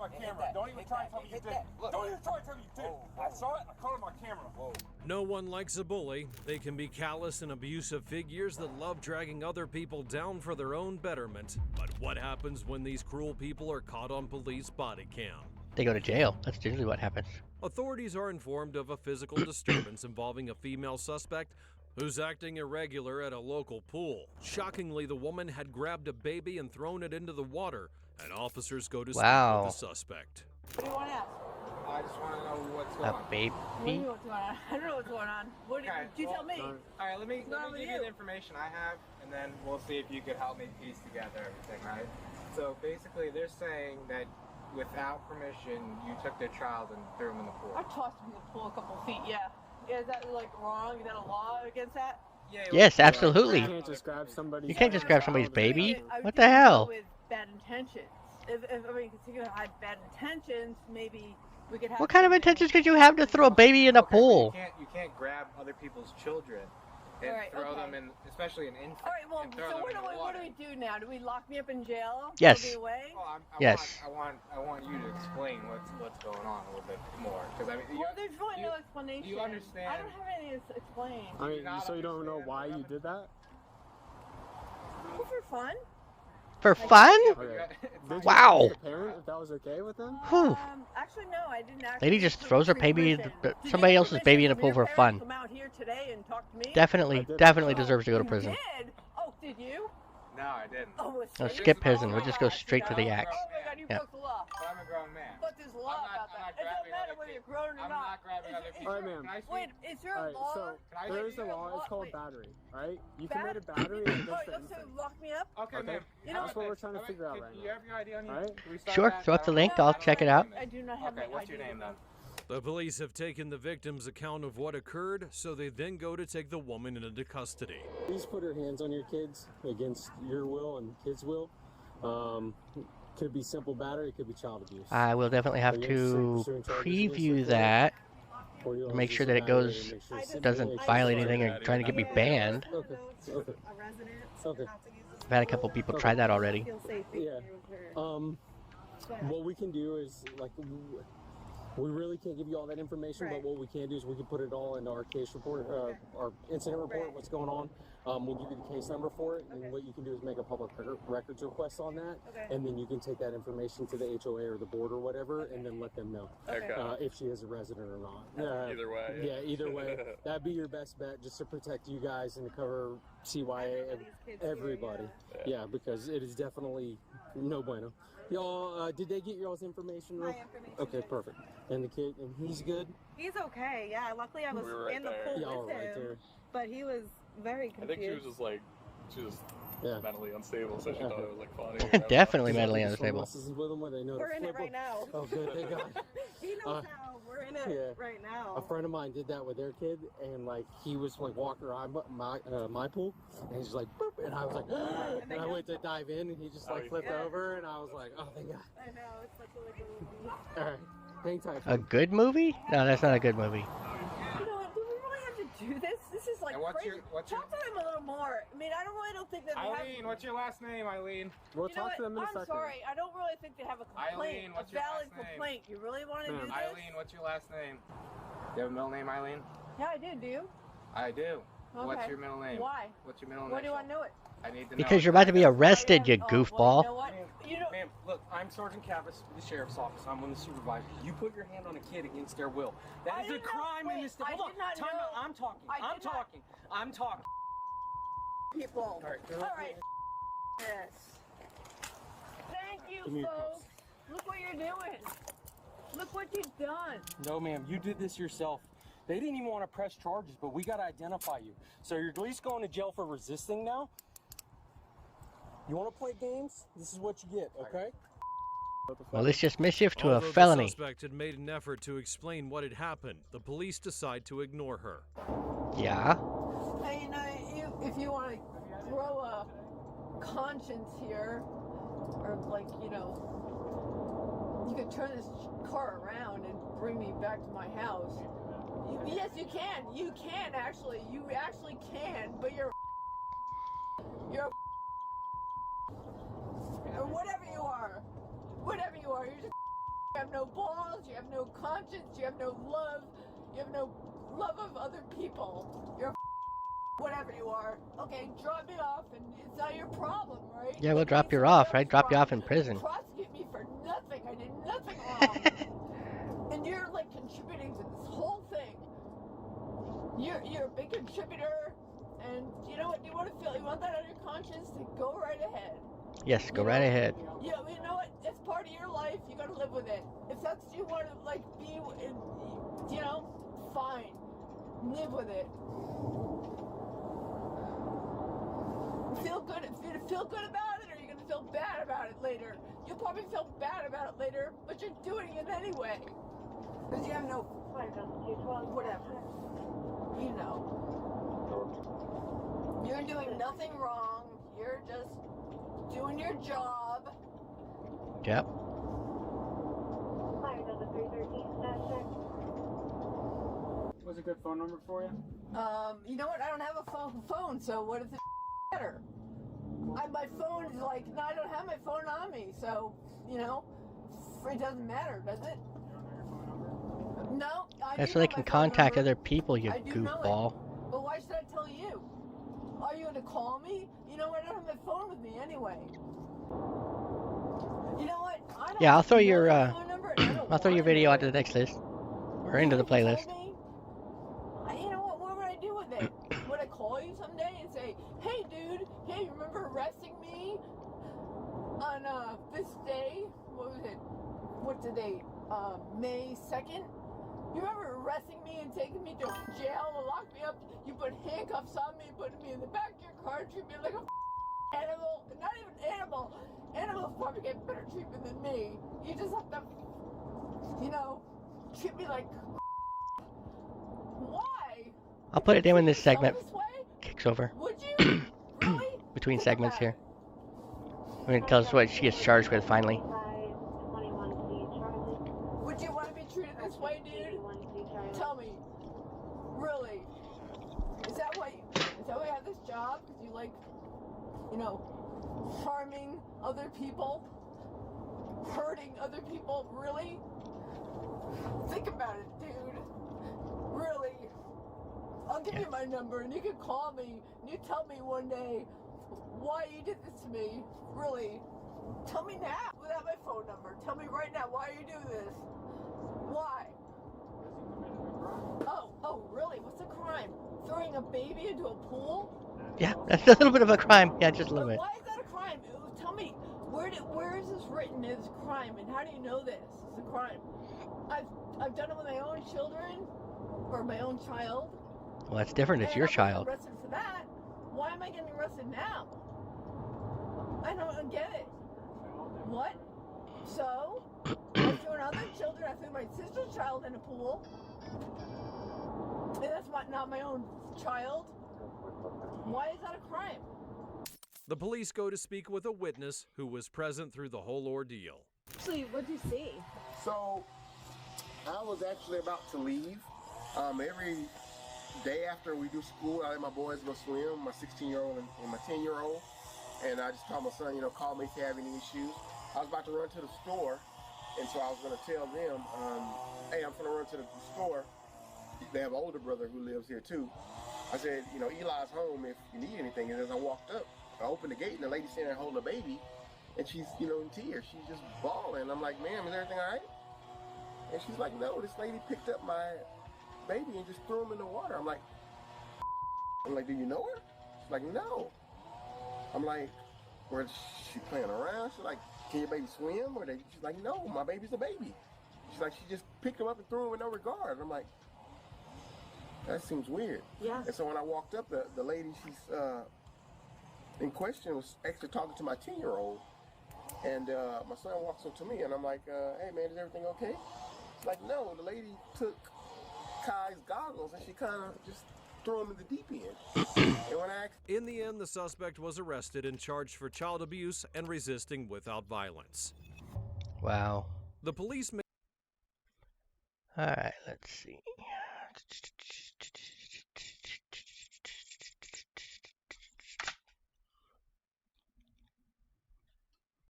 my camera. Don't even try to tell me you did. Don't even try to tell me you did. I saw it. I caught it on my camera. Whoa. No one likes a bully. They can be callous and abusive figures that love dragging other people down for their own betterment. But what happens when these cruel people are caught on police body cam? They go to jail. That's usually what happens. Authorities are informed of a physical disturbance involving a female suspect who's acting irregular at a local pool. Shockingly, the woman had grabbed a baby and thrown it into the water, and officers go to speak with the suspect. What do you want to ask? I just want to know what's going on. A baby? What do you know what's going on? I don't know what's going on. What do you tell me? All right, let me give you the information I have, and then we'll see if you could help me piece together everything, right? So basically, they're saying that without permission, you took their child and threw him in the pool. I tossed him in the pool a couple feet, yeah. Is that like wrong? Is that a law against that? Yeah, yes, absolutely. You can't just grab somebody's You can't just grab somebody's baby. I What the hell? With bad intentions. If I mean, if you had bad intentions, maybe we could have. What kind of intentions could you have to throw a baby in a pool? You can't grab other people's children and throw them in, especially an infant. All right, well, so what do we do now? Do we lock me up in jail? Yes. Throw me away? Well, Yes. I want you to explain what's going on a little bit more, because I mean. Well, there's really no explanation. You understand? I don't have anything to explain. I mean, so you don't know why you did that? Well, for fun. For fun? Okay. Did Wow. you ask your parent if that was okay with them? Whew. Actually, no, I didn't actually. Lady just throws her baby, somebody else's baby in a pool for fun. Come out here today and talk to me? Definitely deserves to go to prison. You did? Oh, did you? No, I didn't. Oh, No, skip prison. We'll just go straight to the axe. Oh my God, you Yeah. broke the law. But I'm a grown man. But there's a law about that. It doesn't matter whether you're grown or I'm not. not grabbing other people. All right, ma'am. Can I speak? Wait, is there a Alright, law? so there is a law. It's called battery, right? You committed Battery? battery Oh, against the so infant. lock me up? Okay, Okay. ma'am. You know That's what we're trying to figure out right You now. have your ID on you? Alright? Can we start Sure, that? throw up the link. I'll check it out. I do not have Okay, my what's your ID name then? The police have taken the victim's account of what occurred, so they then go to take the woman into custody. Please put your hands on your kids against your will and kids' will. Could be simple battery, it could be child abuse. I will definitely have to preview that to make sure that it goes, doesn't violate anything or trying to get me banned. Okay. Okay. A resident. Okay. I've had a couple people try that already. Feel safe. Yeah. What we can do is like. We really can't give you all that information, but what we can do is we can put it all into our case report, our incident report, what's going on. We'll give you the case number for it, and what you can do is make a public records request on that, and then you can take that information to the HOA or the board or whatever, and then let them know if she is a resident or not. Either way. Yeah, either way. That'd be your best bet, just to protect you guys and to cover CYA, everybody. Yeah, because it is definitely no bueno. Y'all, did they get y'all's information? My information. Okay, perfect. And the kid, and he's good? He's okay, yeah. Luckily I was right in the there. pool Y'all with right him. there. But he was very I confused. think she was just mentally unstable, so she thought it was like funny. or whatever. Definitely mentally unstable. With them where they know We're to in it flip right them. now. Oh, good, thank God. He knows how. We're in it right now. A friend of mine did that with their kid, and like he was like walking around my pool, and he's like, boop, and I was like, and I went to dive in, and he just like flipped over, and I was like, oh, thank God. I know, it's such a good movie. All right, hang tight. A good movie? No, that's not a good movie. You know what? Do we really have to do this? This is like And what's crazy. your- Talk to them a little more. I mean, I don't think that they Eileen, what's your last name, Eileen? We'll You know talk to them in a what? I'm second. sorry. I don't really think they have a complaint. Eileen, what's a your valid last name? complaint. You really want to do this? Eileen, what's your last name? Do you have a middle name, Eileen? Yeah, I do. Do you? I do. What's Okay. your middle name? Why? What's your middle name? Why do I know it? I need to know. Because you're about to be arrested, you Well, goofball. you know what? You know, Ma'am, look, I'm Sergeant Cavas with the Sheriff's Office. I'm one of the supervisors. You put your hand on a kid against their will. That I is a did not- crime in wait, this state. I Hold did on, not time know- out. I'm talking. I I'm did not- talking. I'm talking. people. All right, go All ahead. right. Yes. Thank you, Give me your folks. Look what you're doing. Look what you've done. No, ma'am, you did this yourself. They didn't even want to press charges, but we got to identify you. So you're at least going to jail for resisting now. You want to play games? This is what you get, okay? Malicious mischief to a Although felony. The suspect had made an effort to explain what had happened. The police decide to ignore her. Yeah. Hey, you know, if you want to throw a conscience here, or like, you know, you could turn this car around and bring me back to my house. Yes, you can. You can actually. You actually can. But you're or whatever you are. Whatever you are. You're just You have no balls, you have no conscience, you have no love, you have no love of other people. You're a whatever you are. Okay, drop me off and it's not your problem, right? Yeah, we'll drop you off, right? Drop you off in prison. Prosecute me for nothing. I did nothing wrong. And you're like contributing to this whole thing. You're a big contributor, and you know what? You want that on your conscience? Then go right ahead. Yes, go right ahead. Yeah, you know what? It's part of your life. You gotta live with it. If that's you want to like be, you know, fine. Live with it. Feel good. Feel good about it, or you're gonna feel bad about it later. You'll probably feel bad about it later, but you're doing it anyway. Because you have no whatever. You know. You're doing nothing wrong. You're just doing your job. Yep. What's a good phone number for you? You know what? I don't have a phone, so what if it's better? My phone is like, no, I don't have my phone on me, so, you know, it doesn't matter, does it? No. That's so they can contact other people, you goofball. But why should I tell you? Are you going to call me? You know, I don't have my phone with me anyway. You know what? Yeah, I'll throw your I'll throw your video onto the next list or into the playlist. You know what would I do with it? Would I call you someday and say, hey dude, hey, remember arresting me on this day? What was it? What's the date? May 2nd? You remember arresting me and taking me to jail and locked me up? You put handcuffs on me, put me in the back of your car, treat me like a animal. Not even animal. Animals probably get better treatment than me. You just have to, you know, treat me like. Why? I'll put it in when this segment kicks over. Would you? Really? Between segments here. I'm gonna tell us what she gets charged with finally. Would you want to be treated this way, dude? Tell me. Really? Is that why you have this job? Because you like, you know, harming other people? Hurting other people? Really? Think about it, dude. Really? I'll give you my number and you can call me and you tell me one day why you did this to me. Really? Tell me now without my phone number. Tell me right now why you do this. Why? Oh, really? What's the crime? Throwing a baby into a pool? Yeah, that's a little bit of a crime. Yeah, just a little bit. Why is that a crime? Tell me, where is this written as a crime, and how do you know this is a crime? I've done it with my own children, or my own child. Well, that's different. It's your child. I'm arrested for that. Why am I getting arrested now? I don't get it. What? So, I threw other children. I threw my sister's child in a pool. And that's not my own child. Why is that a crime? The police go to speak with a witness who was present through the whole ordeal. Actually, what'd you see? So, I was actually about to leave. Every day after we do school, I let my boys go swim, my 16-year-old and my 10-year-old. And I just told my son, you know, call me if you have any issues. I was about to run to the store, and so I was going to tell them, hey, I'm going to run to the store. They have an older brother who lives here too. I said, you know, Eli's home if you need anything. And as I walked up, I opened the gate, and the lady's sitting there holding a baby, and she's, you know, in tears. She's just bawling. I'm like, ma'am, is everything all right? And she's like, no, this lady picked up my baby and just threw him in the water. I'm like, do you know her? She's like, no. I'm like, was she playing around? She's like, can your baby swim? She's like, no, my baby's a baby. She's like, she just picked him up and threw him with no regard. I'm like, that seems weird. Yeah. And so when I walked up, the lady she's in question was actually talking to my 10-year-old. And my son walks up to me, and I'm like, hey, man, is everything okay? She's like, no, the lady took Kai's goggles, and she kind of just threw him in the deep end. And when I asked... In the end, the suspect was arrested and charged for child abuse and resisting without violence. Wow. The police... Alright, let's see.